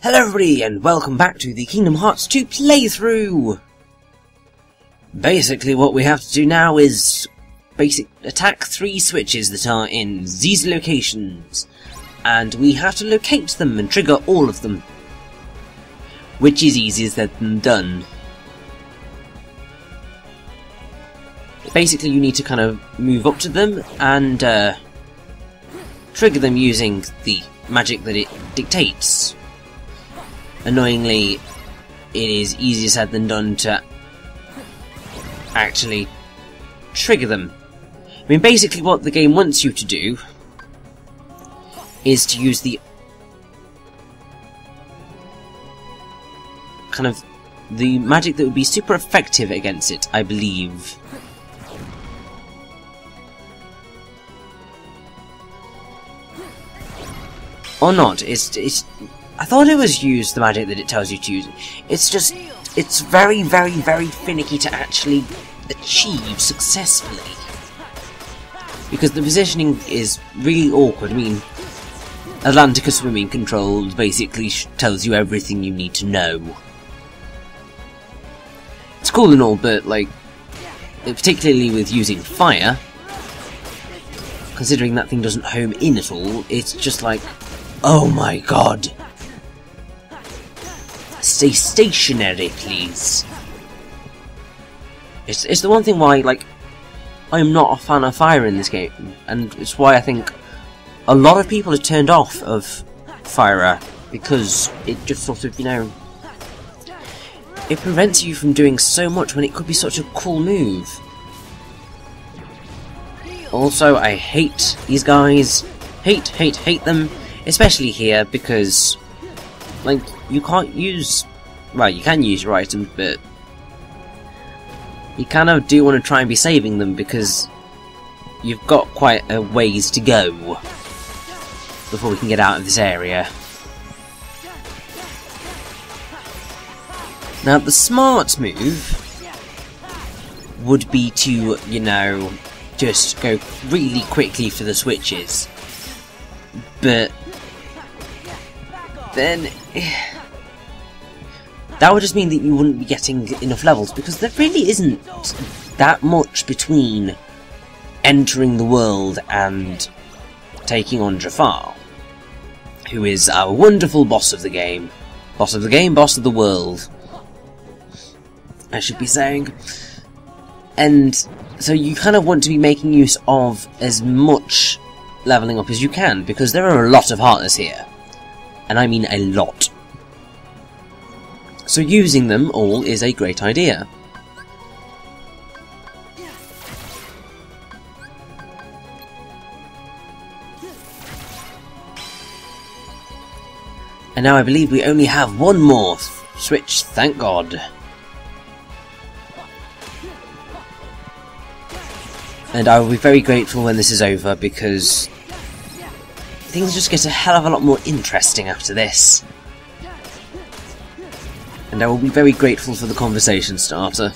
Hello everybody, and welcome back to the Kingdom Hearts 2 playthrough! Basically what we have to do now is attack 3 switches that are in these locations, and we have to locate them and trigger all of them, which is easier said than done. Basically you need to kind of move up to them and trigger them using the magic that it dictates. Annoyingly, it is easier said than done to actually trigger them. I mean, basically what the game wants you to do is to use the the magic that would be super effective against it, I believe. Or not, I thought it was use the magic that it tells you to use. It's very, very, very finicky to actually achieve successfully. Because the positioning is really awkward. I mean, Atlantica Swimming Controls basically tells you everything you need to know. It's cool and all, but like, particularly with using fire, considering that thing doesn't home in at all, it's just like, oh my god. Stay stationary, please. It's the one thing why, like, I am not a fan of fire in this game, and it's why I think a lot of people are turned off of fire, because it just sort of, you know, it prevents you from doing so much when it could be such a cool move. Also, I hate these guys. Hate them. Especially here, because, like, you can't use... well, you can use your items, but you kind of do want to try and be saving them, because you've got quite a ways to go before we can get out of this area. Now, the smart move would be to, you know, just go really quickly for the switches. But then that would just mean that you wouldn't be getting enough levels, because there really isn't that much between entering the world and taking on Jafar, who is our wonderful boss of the game. Boss of the game, boss of the world, I should be saying. And so you kind of want to be making use of as much leveling up as you can, because there are a lot of Heartless here. And I mean a lot. So using them all is a great idea. And now I believe we only have one more switch, thank God. And I will be very grateful when this is over, because things just get a hell of a lot more interesting after this. And I will be very grateful for the conversation starter.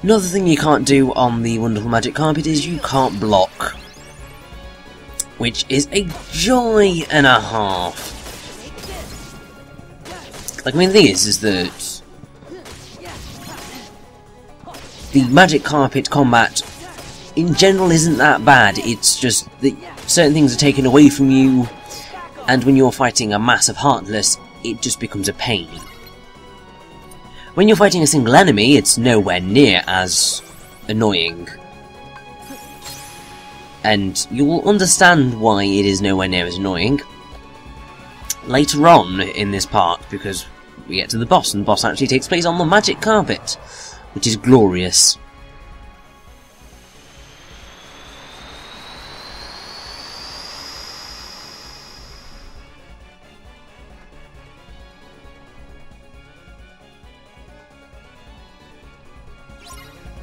Another thing you can't do on the wonderful magic carpet is you can't block, which is a joy and a half. Like, I mean, the thing is that the magic carpet combat in general isn't that bad. It's just that certain things are taken away from you, and when you're fighting a mass of Heartless, it just becomes a pain. When you're fighting a single enemy, it's nowhere near as annoying. And you will understand why it is nowhere near as annoying later on in this part, because we get to the boss, and the boss actually takes place on the magic carpet, which is glorious.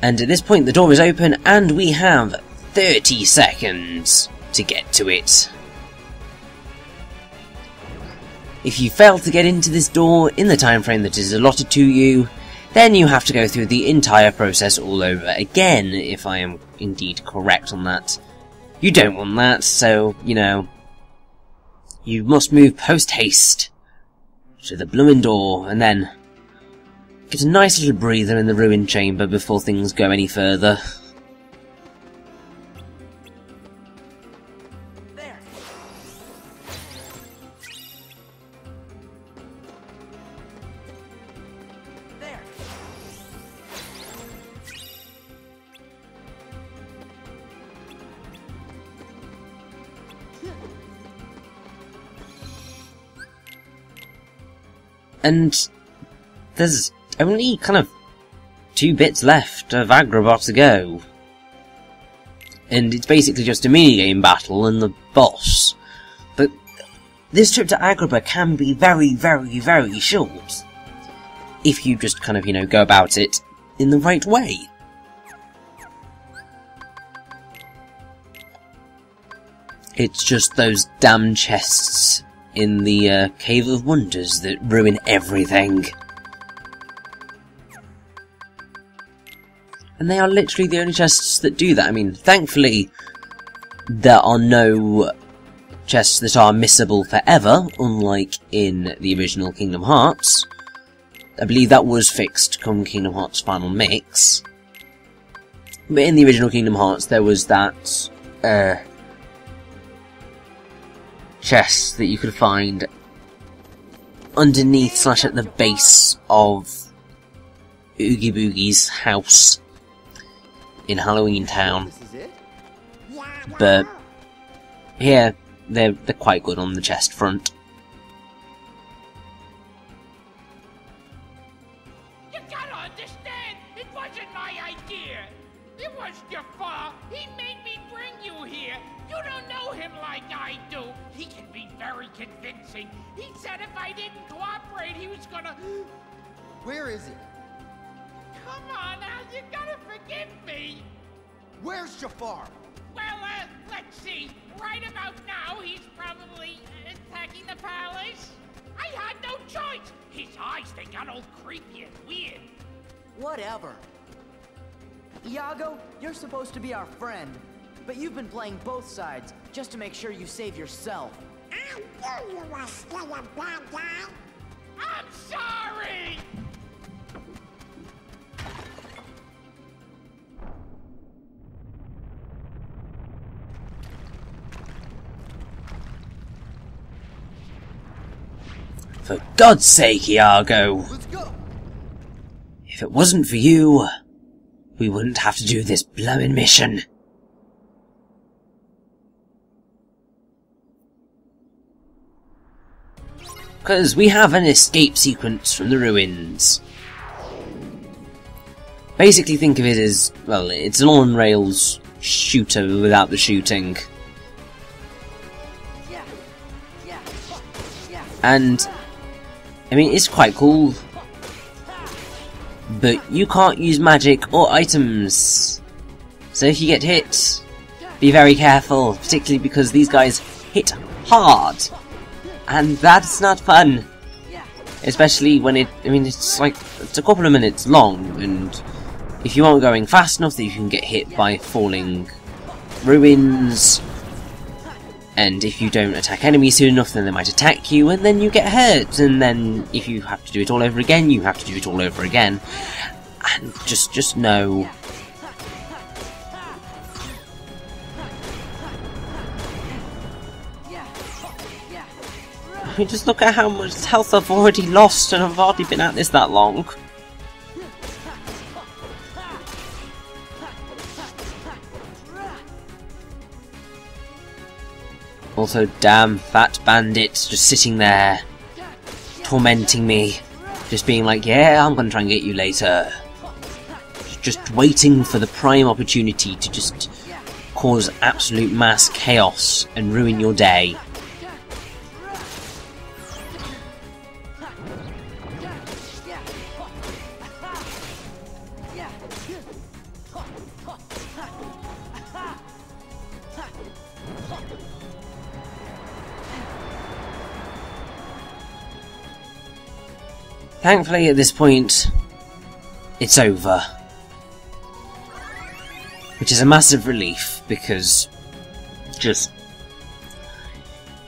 And at this point the door is open, and we have 30 seconds to get to it. If you fail to get into this door in the time frame that is allotted to you, then you have to go through the entire process all over again, if I am indeed correct on that. You don't want that, so, you know, you must move post-haste to the bloomin' door, and then get a nice little breather in the ruined chamber before things go any further. There. There. And there's only kind of 2 bits left of Agrabah to go. And it's basically just a minigame battle and the boss. But this trip to Agrabah can be very, very, very short. If you just kind of, you know, go about it in the right way. It's just those damn chests in the Cave of Wonders that ruin everything. And they are literally the only chests that do that. I mean, thankfully, there are no chests that are missable forever, unlike in the original Kingdom Hearts. I believe that was fixed come Kingdom Hearts Final Mix. But in the original Kingdom Hearts, there was that chest that you could find underneath / at the base of Oogie Boogie's house in Halloween Town. But here, they're quite good on the chest front. You gotta understand, it wasn't my idea. It was your fault. He made me bring you here. You don't know him like I do. He can be very convincing. He said if I didn't cooperate, he was gonna... Where is it? Come on, Al, you gotta forgive me. Where's Jafar? Well, let's see. Right about now, he's probably attacking the palace. I had no choice. His eyes, they got all creepy and weird. Whatever. Iago, you're supposed to be our friend, but you've been playing both sides just to make sure you save yourself. I knew you were still a bad guy. I'm sorry! For God's sake, Iago! Let's go! If it wasn't for you, we wouldn't have to do this bloomin' mission. Because we have an escape sequence from the ruins. Basically think of it as, well, it's an on-rails shooter without the shooting. And, I mean, it's quite cool. But you can't use magic or items. So if you get hit, be very careful, particularly because these guys hit hard. And that's not fun. Especially when it's like, it's a couple of minutes long, and if you aren't going fast enough that you can get hit by falling ruins, and if you don't attack enemies soon enough, then they might attack you, and then you get hurt, and then if you have to do it all over again, you have to do it all over again. And just know... I mean, just look at how much health I've already lost, and I've already been at this that long. Also, damn fat bandits just sitting there, tormenting me, just being like, yeah, I'm gonna try and get you later. Just waiting for the prime opportunity to just cause absolute mass chaos and ruin your day. Thankfully, at this point, it's over. Which is a massive relief, because just...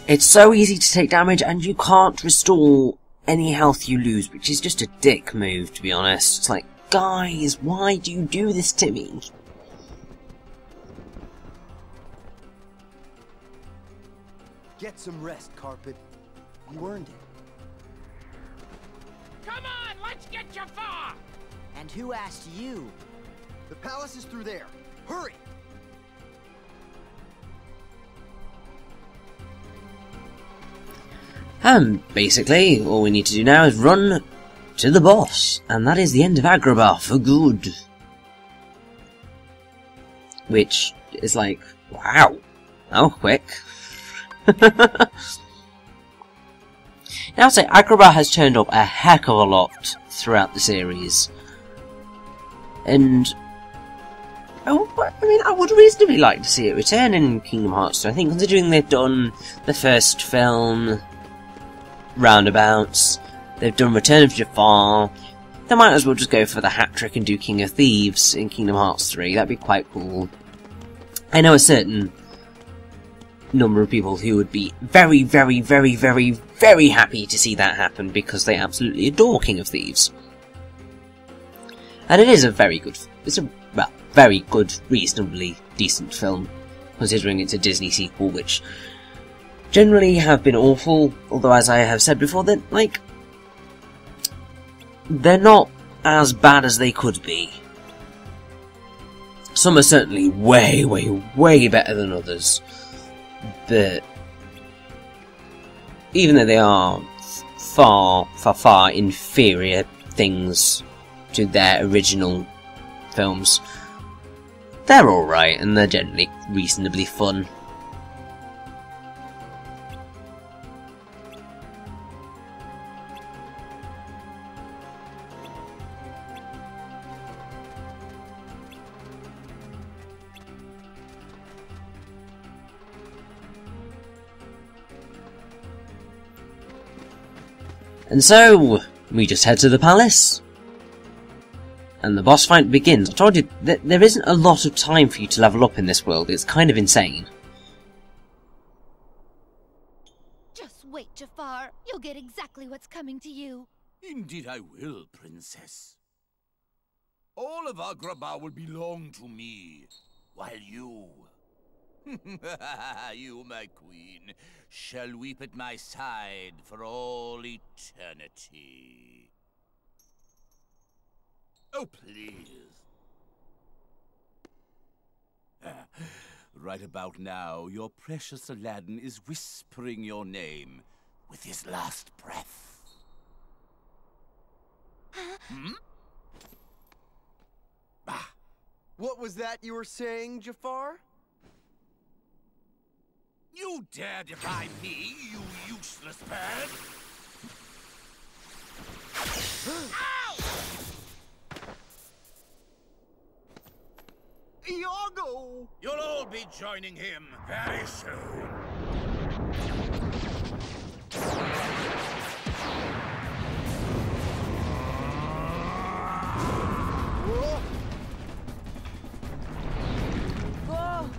It's so easy to take damage, and you can't restore any health you lose, which is just a dick move, to be honest. It's like, guys, why do you do this to me? Get some rest, Carpet. You earned it. Come on, let's get Jafar! And who asked you? The palace is through there. Hurry! Basically, all we need to do now is run to the boss, and that is the end of Agrabah for good. Which is like, wow, how quick. Now I'd say Agrabah has turned up a heck of a lot throughout the series. And I mean, I would reasonably like to see it return in Kingdom Hearts 2. I think considering they've done the first film, roundabouts, they've done Return of Jafar, they might as well just go for the hat trick and do King of Thieves in Kingdom Hearts 3. That'd be quite cool. I know a certain number of people who would be very, very, very, very, very happy to see that happen because they absolutely adore King of Thieves. And it is a very good, very good, reasonably decent film, considering it's a Disney sequel, which generally have been awful, although as I have said before, they're not as bad as they could be. Some are certainly way, way, way better than others, but even though they are far, far, far inferior things to their original films, they're alright and they're generally reasonably fun. And so, we just head to the palace, and the boss fight begins. I told you that there isn't a lot of time for you to level up in this world. It's kind of insane. Just wait, Jafar. You'll get exactly what's coming to you. Indeed I will, Princess. All of Agrabah will belong to me, while you... you, my queen, shall weep at my side for all eternity. Oh, please. Right about now, your precious Aladdin is whispering your name with his last breath. Hmm? Ah, what was that you were saying, Jafar? You dare defy me, you useless bird! Ow! Iago! You'll all be joining him very soon. Whoa. Whoa!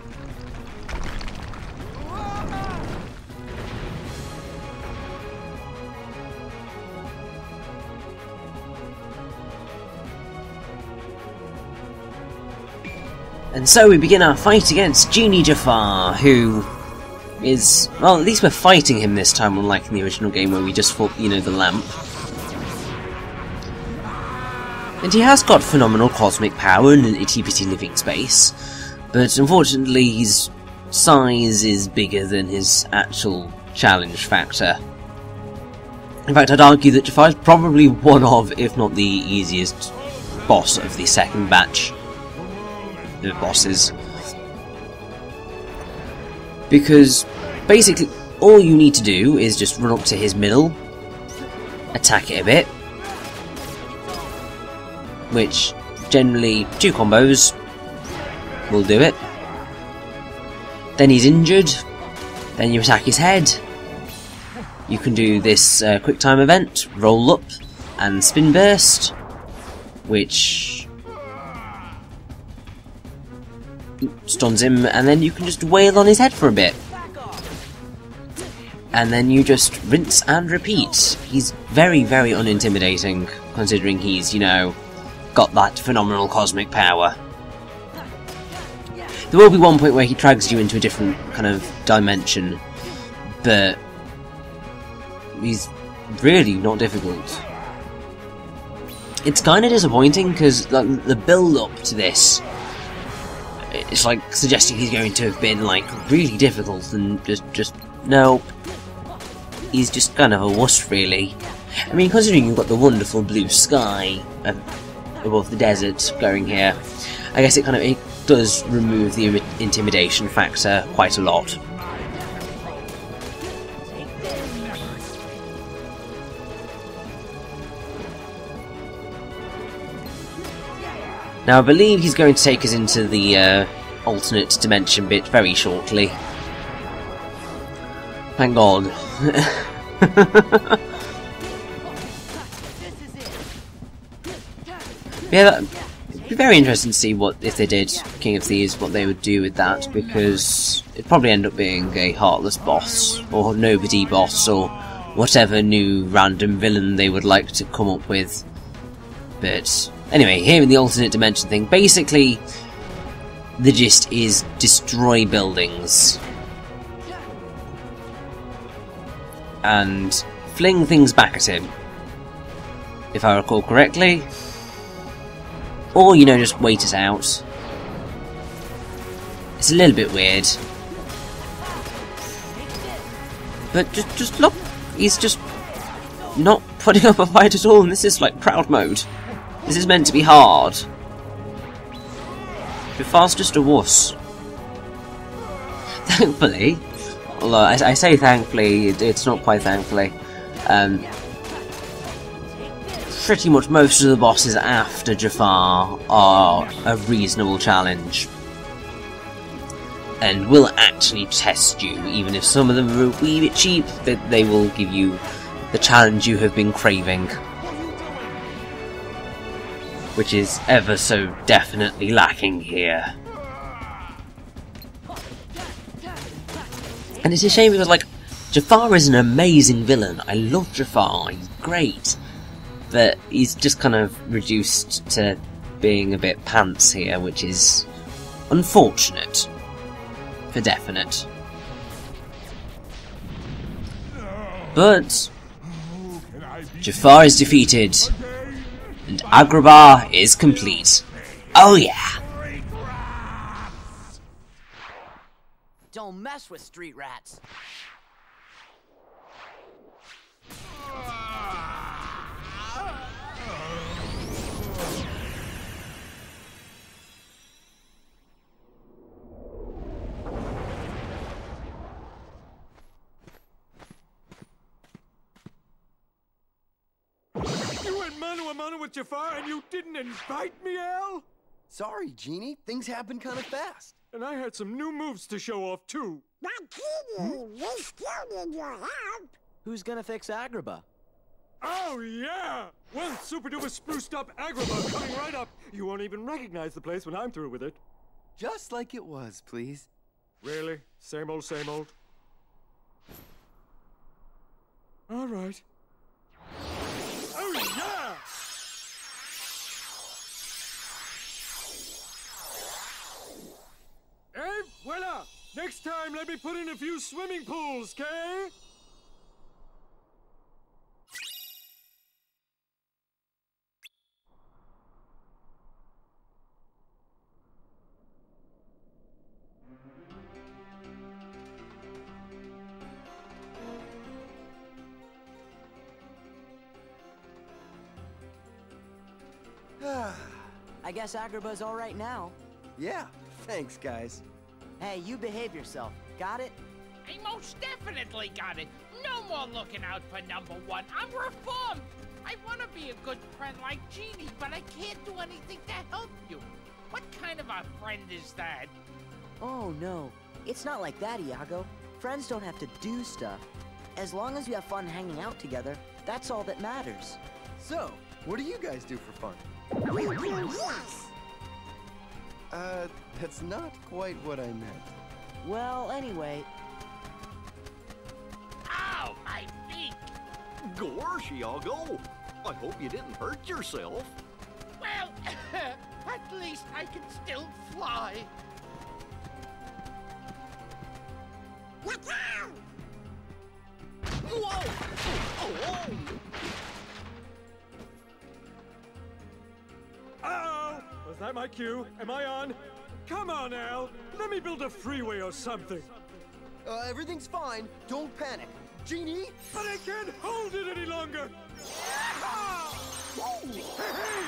And so we begin our fight against Genie Jafar, who is... well, at least we're fighting him this time, unlike in the original game where we just fought, you know, the lamp. And he has got phenomenal cosmic power and an itty-bitty living space, but unfortunately his size is bigger than his actual challenge factor. In fact, I'd argue that Jafar is probably one of, if not the easiest boss of the second batch of bosses. Because basically all you need to do is just run up to his middle, attack it a bit, which generally 2 combos will do it. Then he's injured, then you attack his head. You can do this quick time event, roll up and spin burst, which stuns him, and then you can just wail on his head for a bit. And then you just rinse and repeat. He's very, very unintimidating, considering he's, you know, got that phenomenal cosmic power. There will be one point where he drags you into a different kind of dimension, but he's really not difficult. It's kind of disappointing because like, the build-up to this, it's like suggesting he's going to have been like really difficult, and just no. He's just kind of a wuss, really. I mean, considering you've got the wonderful blue sky above the desert going here, I guess it does remove the intimidation factor quite a lot. Now, I believe he's going to take us into the alternate dimension bit very shortly. Thank God. Yeah, it'd be very interesting to see what, if they did King of Thieves, what they would do with that, because it'd probably end up being a Heartless boss, or Nobody boss, or whatever new random villain they would like to come up with. But anyway, here in the alternate dimension thing, basically the gist is destroy buildings and fling things back at him, if I recall correctly. Or, you know, just wait it out. It's a little bit weird. But just look, he's just not putting up a fight at all, and this is like proud mode. This is meant to be hard. Jafar's just a wuss. Thankfully, although I say thankfully, it's not quite thankfully, pretty much most of the bosses after Jafar are a reasonable challenge. And will actually test you, even if some of them are a wee bit cheap, but they will give you the challenge you have been craving. Which is ever so definitely lacking here. And it's a shame because, like, Jafar is an amazing villain. I love Jafar, he's great. But he's just kind of reduced to being a bit pants here, which is unfortunate. For definite. But Jafar is defeated, and Agrabah is complete. Oh yeah! Don't mess with street rats. You went mano a mano with Jafar and you didn't invite me, Al? Sorry, Genie. Things happen kind of fast. And I had some new moves to show off, too. But Genie, we still need your help. Who's gonna fix Agrabah? Oh, yeah! Well, super duper spruced up Agrabah coming right up. You won't even recognize the place when I'm through with it. Just like it was, please. Really? Same old, same old? All right. Oh, yeah! Hey, voila! Next time, let me put in a few swimming pools, okay? I guess Agrabah's all right now. Yeah, thanks, guys. Hey, you behave yourself. Got it? I most definitely got it. No more looking out for #1. I'm reformed. I want to be a good friend like Genie, but I can't do anything to help you. What kind of a friend is that? Oh, no. It's not like that, Iago. Friends don't have to do stuff. As long as you have fun hanging out together, that's all that matters. So, what do you guys do for fun? We do this. That's not quite what I meant. Well, anyway, Ow, my feet! Gosh, Iago! I hope you didn't hurt yourself. Well, at least I can still fly. Look out! Whoa! Oh! Uh-oh! Was that my cue? Am I on? Come on, Al. Let me build a freeway or something. Everything's fine. Don't panic. Genie? But I can't hold it any longer! Ah! Hey, hey!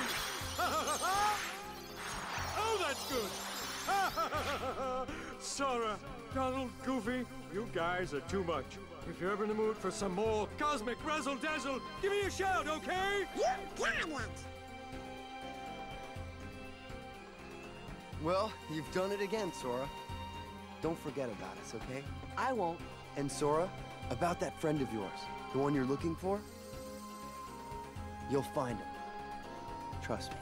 Oh, that's good! Sora, Donald, Goofy, you guys are too much. If you're ever in the mood for some more cosmic razzle-dazzle, give me a shout, okay? You got it! Well, you've done it again, Sora. Don't forget about us, okay? I won't. And Sora, about that friend of yours, the one you're looking for, you'll find him. Trust me.